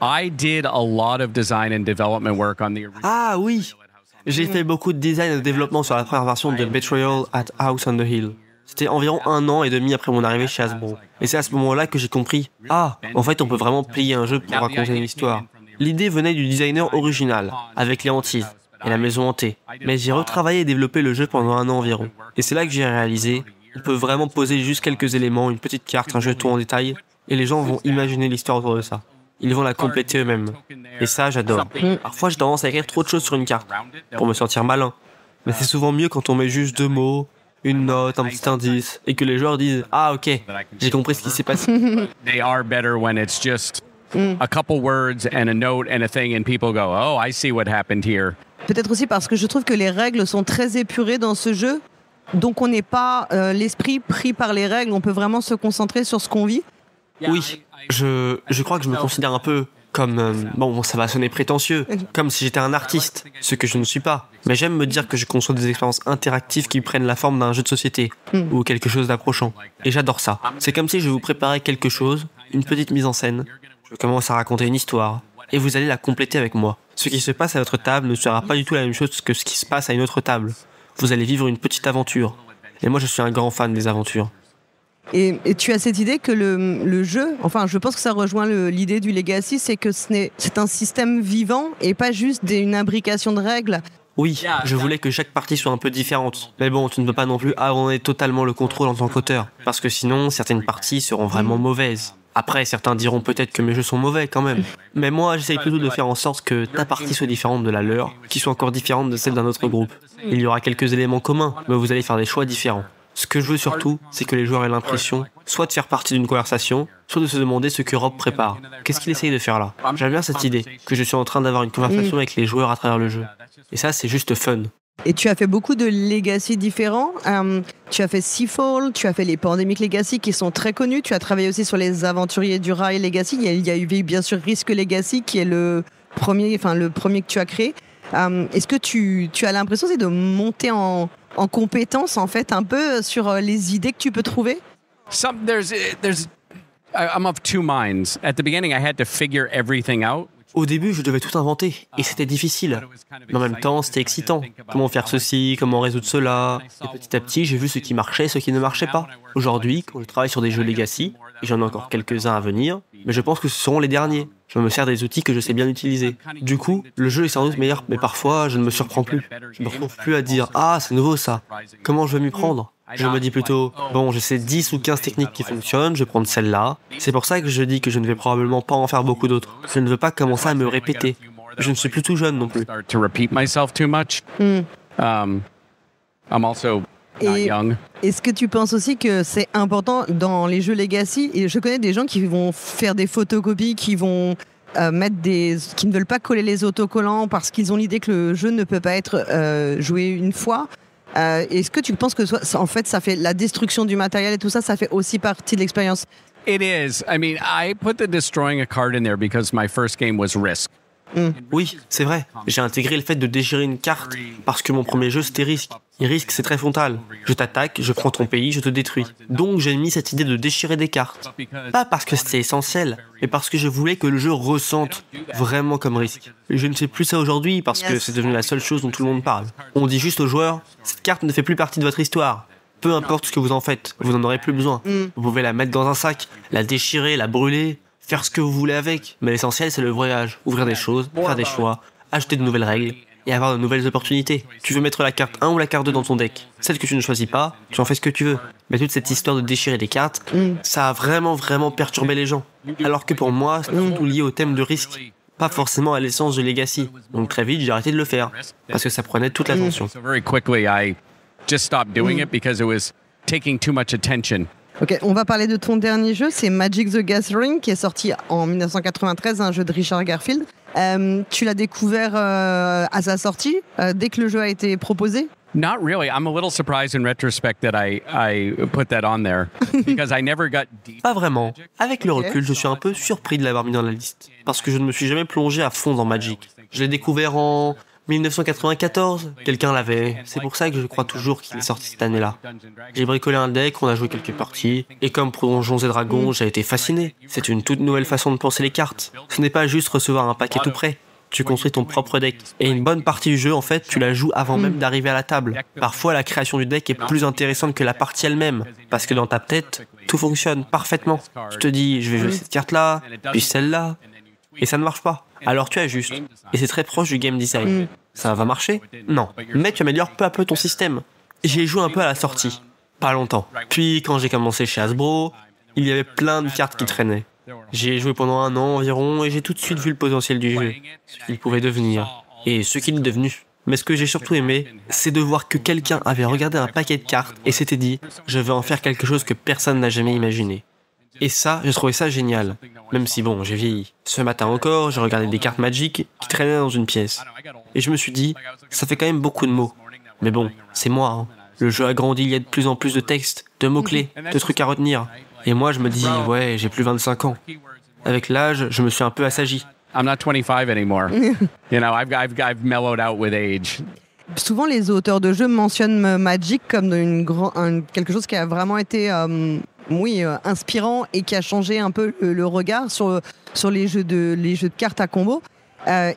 I did a lot of design and development work on the original. Ah oui, j'ai fait beaucoup de design et de développement sur la première version de Betrayal at House on the Hill. C'était environ 1 an et demi après mon arrivée chez Hasbro. Et c'est à ce moment-là que j'ai compris, en fait on peut vraiment plier un jeu pour raconter une histoire. L'idée venait du designer original, avec les hantises et la maison hantée. Mais j'ai retravaillé et développé le jeu pendant 1 an environ. Et c'est là que j'ai réalisé, on peut vraiment poser juste quelques éléments, une petite carte, un jeton en détail, et les gens vont imaginer l'histoire autour de ça. Ils vont la compléter eux-mêmes. Et ça, j'adore. Parfois, j'ai tendance à écrire trop de choses sur une carte, pour me sentir malin. Mais c'est souvent mieux quand on met juste 2 mots, une note, un petit indice, et que les joueurs disent « Ah, ok, j'ai compris ce qui s'est passé. » They are better when it's just a couple words and a note and a thing and people go, oh, I see what happened here. Peut-être aussi parce que je trouve que les règles sont très épurées dans ce jeu, donc on n'est pas l'esprit pris par les règles, on peut vraiment se concentrer sur ce qu'on vit. Oui, je crois que je me considère un peu comme... bon, ça va sonner prétentieux, comme si j'étais un artiste, ce que je ne suis pas. Mais j'aime me dire que je conçois des expériences interactives qui prennent la forme d'un jeu de société, ou quelque chose d'approchant. Et j'adore ça. C'est comme si je vous préparais quelque chose, une petite mise en scène. Je commence à raconter une histoire, et vous allez la compléter avec moi. Ce qui se passe à votre table ne sera pas du tout la même chose que ce qui se passe à une autre table. Vous allez vivre une petite aventure. Et moi, je suis un grand fan des aventures. Et tu as cette idée que le jeu, enfin je pense que ça rejoint l'idée du Legacy, c'est que c'est un système vivant et pas juste une imbrication de règles. Oui, je voulais que chaque partie soit un peu différente. Mais bon, tu ne peux pas non plus abandonner totalement le contrôle en tant qu'auteur. Parce que sinon, certaines parties seront vraiment mauvaises. Après, certains diront peut-être que mes jeux sont mauvais quand même. Mais moi, j'essaye plutôt de faire en sorte que ta partie soit différente de la leur, qui soit encore différente de celle d'un autre groupe. Il y aura quelques éléments communs, mais vous allez faire des choix différents. Ce que je veux surtout, c'est que les joueurs aient l'impression soit de faire partie d'une conversation, soit de se demander ce que Rob prépare. Qu'est-ce qu'il essaye de faire là? J'aime bien cette idée, que je suis en train d'avoir une conversation avec les joueurs à travers le jeu. Et ça, c'est juste fun. Et tu as fait beaucoup de Legacy différents. Tu as fait Seafall, tu as fait les Pandemic Legacy qui sont très connus. Tu as travaillé aussi sur les Aventuriers du Rail Legacy. Il y a eu bien sûr Risk Legacy qui est le premier que tu as créé. Est-ce que tu as l'impression de monter en compétence en fait un peu sur les idées que tu peux trouver? I'm of two minds. At the beginning, I had to figure everything out. Au début, je devais tout inventer, et c'était difficile. Mais en même temps, c'était excitant. Comment faire ceci, comment résoudre cela. Et petit à petit, j'ai vu ce qui marchait et ce qui ne marchait pas. Aujourd'hui, quand je travaille sur des jeux Legacy, et j'en ai encore quelques-uns à venir, mais je pense que ce seront les derniers. Je me sers des outils que je sais bien utiliser. Du coup, le jeu est sans doute meilleur, mais parfois, je ne me surprends plus. Je me retrouve plus à dire « Ah, c'est nouveau ça. Comment je vais m'y prendre ?» Je me dis plutôt « Bon, je sais 10 ou 15 techniques qui fonctionnent, je vais prendre celle-là. » C'est pour ça que je dis que je ne vais probablement pas en faire beaucoup d'autres. Je ne veux pas commencer à me répéter. Je ne suis plus tout jeune non plus. Et est-ce que tu penses aussi que c'est important dans les jeux Legacy? Et je connais des gens qui vont faire des photocopies, qui vont qui ne veulent pas coller les autocollants parce qu'ils ont l'idée que le jeu ne peut pas être joué une fois. Est-ce que tu penses que en fait ça fait la destruction du matériel et tout ça, ça fait aussi partie de l'expérience? It is. I mean, I put the destroying a card in there because my first game was Risk. Oui, c'est vrai. J'ai intégré le fait de déchirer une carte parce que mon premier jeu c'était Risk. Et Risk c'est très frontal. Je t'attaque, je prends ton pays, je te détruis. Donc j'ai mis cette idée de déchirer des cartes. Pas parce que c'était essentiel, mais parce que je voulais que le jeu ressente vraiment comme Risk. Et je ne fais plus ça aujourd'hui parce que c'est devenu la seule chose dont tout le monde parle. On dit juste aux joueurs, cette carte ne fait plus partie de votre histoire. Peu importe ce que vous en faites, vous n'en aurez plus besoin. Vous pouvez la mettre dans un sac, la déchirer, la brûler, faire ce que vous voulez avec, mais l'essentiel c'est le voyage, ouvrir des choses, faire des choix, acheter de nouvelles règles et avoir de nouvelles opportunités. Tu veux mettre la carte 1 ou la carte 2 dans ton deck, celle que tu ne choisis pas, tu en fais ce que tu veux. Mais toute cette histoire de déchirer des cartes, ça a vraiment perturbé les gens. Alors que pour moi, c'est tout lié au thème de Risk, pas forcément à l'essence de Legacy. Donc très vite j'ai arrêté de le faire, parce que ça prenait toute l'attention. So very quickly I just stopped doing it because it was taking too much attention. Ok, on va parler de ton dernier jeu, c'est Magic the Gathering, qui est sorti en 1993, un jeu de Richard Garfield. Tu l'as découvert à sa sortie, dès que le jeu a été proposé? Not really. I'm a little surprised in retrospect that I put that on there because I never got deep. Pas vraiment. Avec le recul, je suis un peu surpris de l'avoir mis dans la liste, parce que je ne me suis jamais plongé à fond dans Magic. Je l'ai découvert en 1994, quelqu'un l'avait. C'est pour ça que je crois toujours qu'il est sorti cette année-là. J'ai bricolé un deck, on a joué quelques parties, et comme pour Donjons et Dragons, j'ai été fasciné. C'est une toute nouvelle façon de penser les cartes. Ce n'est pas juste recevoir un paquet tout prêt. Tu construis ton propre deck. Et une bonne partie du jeu, en fait, tu la joues avant même d'arriver à la table. Parfois, la création du deck est plus intéressante que la partie elle-même, parce que dans ta tête, tout fonctionne parfaitement. Tu te dis, je vais jouer cette carte-là, puis celle-là, et ça ne marche pas. Alors tu ajustes. Et c'est très proche du game design. Ça va marcher? Non. Mais tu améliores peu à peu ton système. J'y ai joué un peu à la sortie. Pas longtemps. Puis quand j'ai commencé chez Hasbro, il y avait plein de cartes qui traînaient. J'y ai joué pendant 1 an environ et j'ai tout de suite vu le potentiel du jeu. Ce qu'il pouvait devenir. Et ce qu'il est devenu. Mais ce que j'ai surtout aimé, c'est de voir que quelqu'un avait regardé un paquet de cartes et s'était dit « Je vais en faire quelque chose que personne n'a jamais imaginé ». Et ça, j'ai trouvé ça génial. Même si bon, j'ai vieilli. Ce matin encore, j'ai regardé des cartes Magic qui traînaient dans une pièce. Et je me suis dit, ça fait quand même beaucoup de mots. Mais bon, c'est moi, hein. Le jeu a grandi, il y a de plus en plus de textes, de mots-clés, de trucs à retenir. Et moi, je me dis, ouais, j'ai plus 25 ans. Avec l'âge, je me suis un peu assagi. I'm not 25 anymore. You know, I've mellowed out with age. Souvent, les auteurs de jeux mentionnent Magic comme quelque chose qui a vraiment été inspirant et qui a changé un peu le regard sur les jeux de cartes à combo.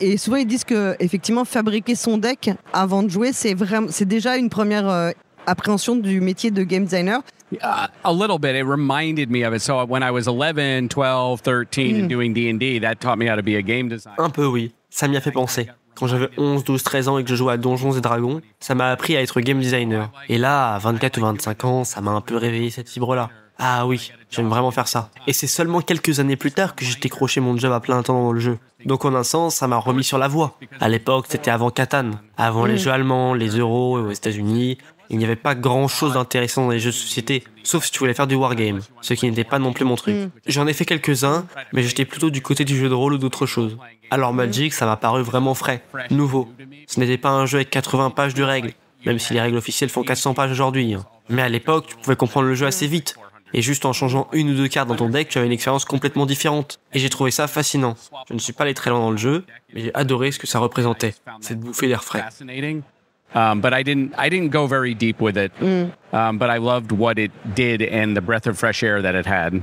Et souvent, ils disent que effectivement, fabriquer son deck avant de jouer, c'est déjà une première appréhension du métier de game designer. A little bit. It reminded me of it. So when I was 11, 12, 13 and doing D&D, that taught me how to be a game designer. Un peu, oui. Ça m'y a fait penser. Quand j'avais 11, 12, 13 ans et que je jouais à Donjons et Dragons, ça m'a appris à être game designer. Et là, à 24 ou 25 ans, ça m'a un peu réveillé cette fibre-là. Ah oui, j'aime vraiment faire ça. Et c'est seulement quelques années plus tard que j'ai décroché mon job à plein temps dans le jeu. Donc en un sens, ça m'a remis sur la voie. À l'époque, c'était avant Catan, avant les jeux allemands, les euros aux États-Unis. Il n'y avait pas grand-chose d'intéressant dans les jeux de société, sauf si tu voulais faire du wargame, ce qui n'était pas non plus mon truc. J'en ai fait quelques-uns, mais j'étais plutôt du côté du jeu de rôle ou d'autre chose. Alors Magic, ça m'a paru vraiment frais, nouveau. Ce n'était pas un jeu avec 80 pages de règles, même si les règles officielles font 400 pages aujourd'hui. Mais à l'époque, tu pouvais comprendre le jeu assez vite. Et juste en changeant 1 ou 2 cartes dans ton deck, tu avais une expérience complètement différente. Et j'ai trouvé ça fascinant. Je ne suis pas allé très loin dans le jeu, mais j'ai adoré ce que ça représentait, cette bouffée d'air frais. But I didn't go very deep with it. But I loved what it did and the breath of fresh air that it had.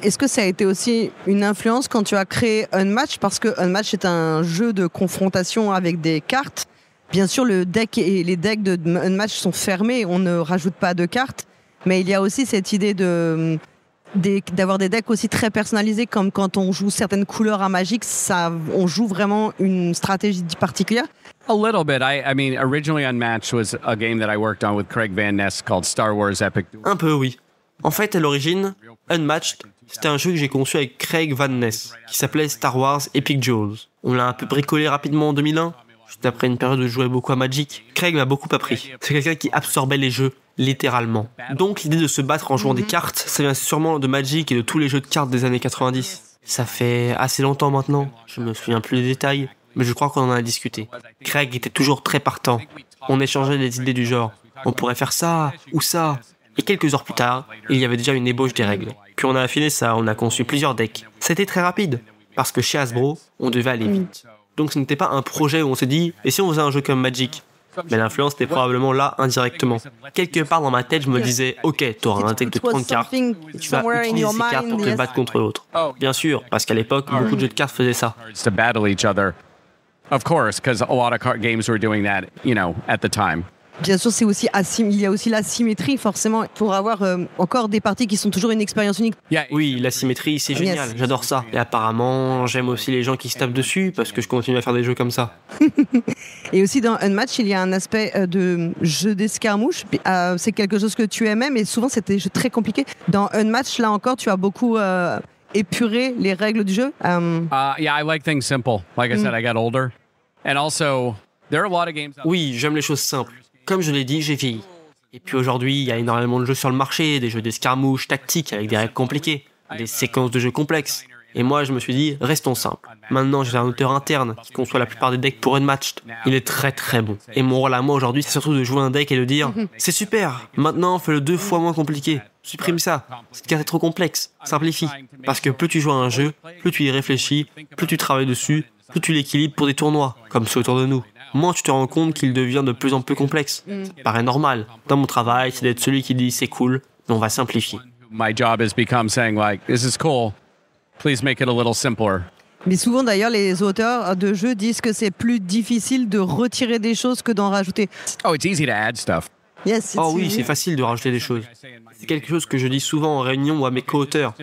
Est-ce que ça a été aussi une influence quand tu as créé Unmatch? Parce que Unmatch est un jeu de confrontation avec des cartes. Bien sûr, le deck et les decks de Unmatch sont fermés, on ne rajoute pas de cartes. Mais il y a aussi cette idée de d'avoir des decks aussi très personnalisés, comme quand on joue certaines couleurs à Magic, on joue vraiment une stratégie particulière. A little bit. I mean, originally Unmatched was a game that I worked on with Craig Van Ness called Star Wars Epic Duel. Un peu, oui. En fait, à l'origine, Unmatched, c'était un jeu que j'ai conçu avec Craig Van Ness, qui s'appelait Star Wars Epic Duels. On l'a un peu bricolé rapidement en 2001, juste après une période où je jouais beaucoup à Magic. Craig m'a beaucoup appris. C'est quelqu'un qui absorbait les jeux, littéralement. Donc l'idée de se battre en jouant des cartes, ça vient sûrement de Magic et de tous les jeux de cartes des années 90. Ça fait assez longtemps maintenant, je me souviens plus des détails, mais je crois qu'on en a discuté. Craig était toujours très partant. On échangeait des idées du genre, on pourrait faire ça, ou ça. Et quelques heures plus tard, il y avait déjà une ébauche des règles. Puis on a affiné ça, on a conçu plusieurs decks. C'était très rapide, parce que chez Hasbro, on devait aller vite. Donc ce n'était pas un projet où on s'est dit, et si on faisait un jeu comme Magic ? Mais l'influence était probablement là indirectement. Quelque part dans ma tête, je me disais, ok, t'auras un deck de 30 cartes, et tu vas utiliser ces cartes pour te battre contre l'autre. Bien sûr, parce qu'à l'époque, beaucoup de jeux de cartes faisaient ça. To battle each other. Of course, because a lot of card games were doing that, at the time. Bien sûr, il y a aussi l'asymétrie, forcément, pour avoir encore des parties qui sont toujours une expérience unique. Oui, l'asymétrie, c'est génial, j'adore ça. Et apparemment, j'aime aussi les gens qui se tapent dessus, parce que je continue à faire des jeux comme ça. Et aussi dans Unmatched, il y a un aspect de jeu d'escarmouche. C'est quelque chose que tu aimais, mais souvent c'était des jeux très compliqués. Dans Unmatched, là encore, tu as beaucoup épuré les règles du jeu. Yeah, I like things simple. Like I said, I got older. And also, there are a lot of games... Oui, j'aime les choses simples. Comme je l'ai dit, j'ai vieilli. Et puis aujourd'hui, il y a énormément de jeux sur le marché, des jeux d'escarmouche tactiques avec des règles compliquées, des séquences de jeux complexes. Et moi, je me suis dit, restons simples. Maintenant, j'ai un auteur interne qui conçoit la plupart des decks pour Unmatched. Il est très très bon. Et mon rôle à moi aujourd'hui, c'est surtout de jouer un deck et de dire, c'est super, maintenant fais-le 2 fois moins compliqué. Supprime ça. Cette carte est trop complexe. Simplifie. Parce que plus tu joues à un jeu, plus tu y réfléchis, plus tu travailles dessus, plus tu l'équilibres pour des tournois, comme ceux autour de nous. Moins tu te rends compte qu'il devient de plus en plus complexe. Ça paraît normal. Dans mon travail, c'est d'être celui qui dit c'est cool, mais on va simplifier. My job has become saying like, this is cool, please make it a little simpler. Mais souvent d'ailleurs, les auteurs de jeux disent que c'est plus difficile de retirer des choses que d'en rajouter. Oh, it's easy to add stuff. Yes, oh oui, c'est facile de rajouter des choses. C'est quelque chose que je dis souvent en réunion ou à mes co-auteurs.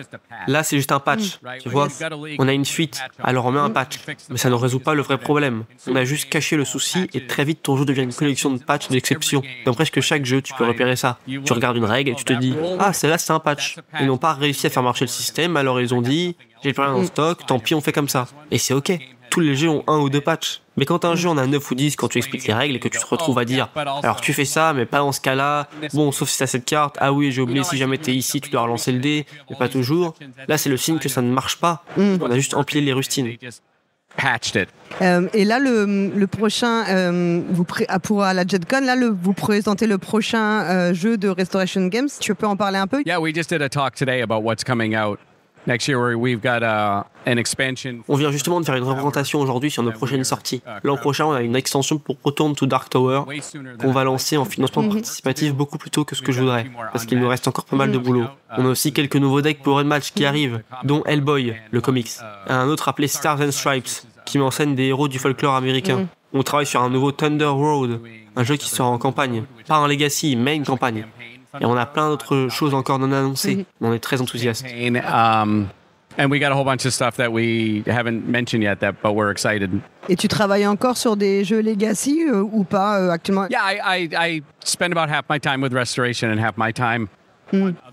Là, c'est juste un patch, tu vois. On a une fuite, alors on met un patch. Mais ça ne résout pas le vrai problème. On a juste caché le souci et très vite ton jeu devient une collection de patchs d'exceptions. Dans presque chaque jeu, tu peux repérer ça. Tu regardes une règle et tu te dis « Ah, celle-là, c'est un patch ». Ils n'ont pas réussi à faire marcher le système, alors ils ont dit « J'ai plus rien en stock, tant pis, on fait comme ça ». Et c'est ok. Tous les jeux ont 1 ou 2 patchs. Mais quand un jeu en a 9 ou 10, quand tu expliques les règles et que tu te retrouves à dire alors tu fais ça, mais pas dans ce cas-là, bon, sauf si t'as cette carte, ah oui, j'ai oublié, si jamais t'es ici, tu dois relancer le dé, mais pas toujours. Là, c'est le signe que ça ne marche pas. On a juste empilé les rustines. Et là, le prochain, pour la JetCon, là, vous présentez le prochain jeu de Restoration Games. Tu peux en parler un peu? Yeah, we just did a talk today about what's coming out. Next year, we've got an expansion. On vient justement de faire une représentation aujourd'hui sur nos prochaines sorties. L'an prochain, on a une extension pour Return to Dark Tower qu'on va lancer en financement participatif beaucoup plus tôt que ce que je voudrais, parce qu'il nous reste encore pas mal de boulot. On a aussi quelques nouveaux decks pour Unmatched qui arrivent, dont Hellboy, le comics, et un autre appelé Stars and Stripes, qui m'enseigne des héros du folklore américain. On travaille sur un nouveau Thunder Road, un jeu qui sera en campagne, pas en Legacy, mais une campagne. Et on a plein d'autres choses encore non annoncées. On est très enthousiastes. And we got a whole bunch of stuff that we haven't mentioned yet, but we're excited. Et tu travailles encore sur des jeux Legacy ou pas actuellement? Yeah, I spend about half my time with Restoration and half my time.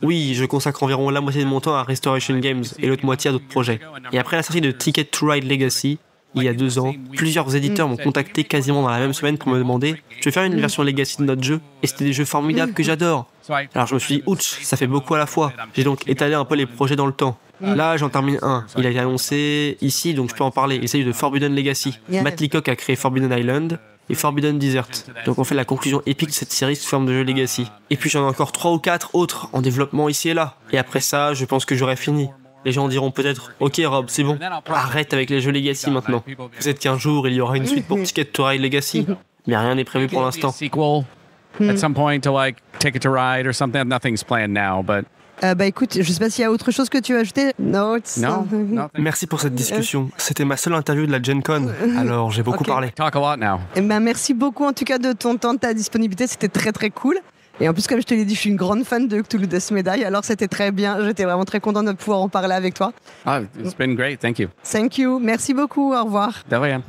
Oui, je consacre environ la moitié de mon temps à Restoration Games et l'autre moitié à d'autres projets. Et après la sortie de Ticket to Ride Legacy, il y a 2 ans, plusieurs éditeurs m'ont contacté quasiment dans la même semaine pour me demander « Tu veux faire une version Legacy de notre jeu ?» Et c'était des jeux formidables que j'adore. Alors je me suis dit « Ouch, ça fait beaucoup à la fois ». J'ai donc étalé un peu les projets dans le temps. Là, j'en termine un. Il a été annoncé ici, donc je peux en parler. Il s'agit de Forbidden Legacy. Matt Leacock a créé Forbidden Island et Forbidden Desert. Donc on fait la conclusion épique de cette série sous forme de jeu Legacy. Et puis j'en ai encore 3 ou 4 autres en développement ici et là. Et après ça, je pense que j'aurai fini. Les gens diront peut-être « Ok Rob, c'est bon, arrête avec les jeux Legacy maintenant. Peut-être qu'un jour, il y aura une suite pour Ticket to Ride Legacy. » Mais rien n'est prévu pour l'instant. At some point to like Ticket to Ride or something. Nothing's planned now, but... écoute, je sais pas s'il y a autre chose que tu veux ajouter. No. Merci pour cette discussion. C'était ma seule interview de la Gen Con, alors j'ai beaucoup parlé. Talk a lot now. Merci beaucoup en tout cas de ton temps, de ta disponibilité. C'était très très cool. Et en plus, comme je te l'ai dit, je suis une grande fan de Cthulhu Death Medaille, alors c'était très bien. J'étais vraiment très content de pouvoir en parler avec toi. Oh, it's been great. Thank you. Thank you. Merci beaucoup. Au revoir. De rien.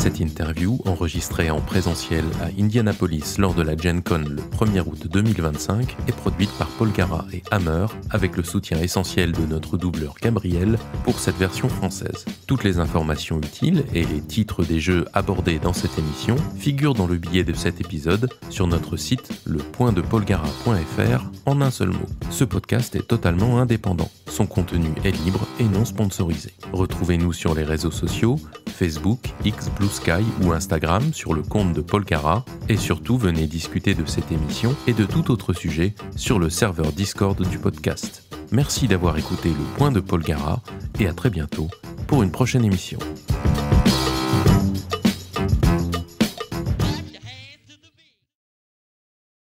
Cette interview, enregistrée en présentiel à Indianapolis lors de la Gen Con le 1er août 2025, est produite par Polgara et Hammer, avec le soutien essentiel de notre doubleur Gabriel pour cette version française. Toutes les informations utiles et les titres des jeux abordés dans cette émission figurent dans le billet de cet épisode sur notre site lepointdepolgara.fr en un seul mot. Ce podcast est totalement indépendant. Son contenu est libre et non sponsorisé. Retrouvez-nous sur les réseaux sociaux, Facebook, X, Blue Sky ou Instagram sur le compte de Polgara, et surtout venez discuter de cette émission et de tout autre sujet sur le serveur Discord du podcast. Merci d'avoir écouté Le Point de Polgara et à très bientôt pour une prochaine émission.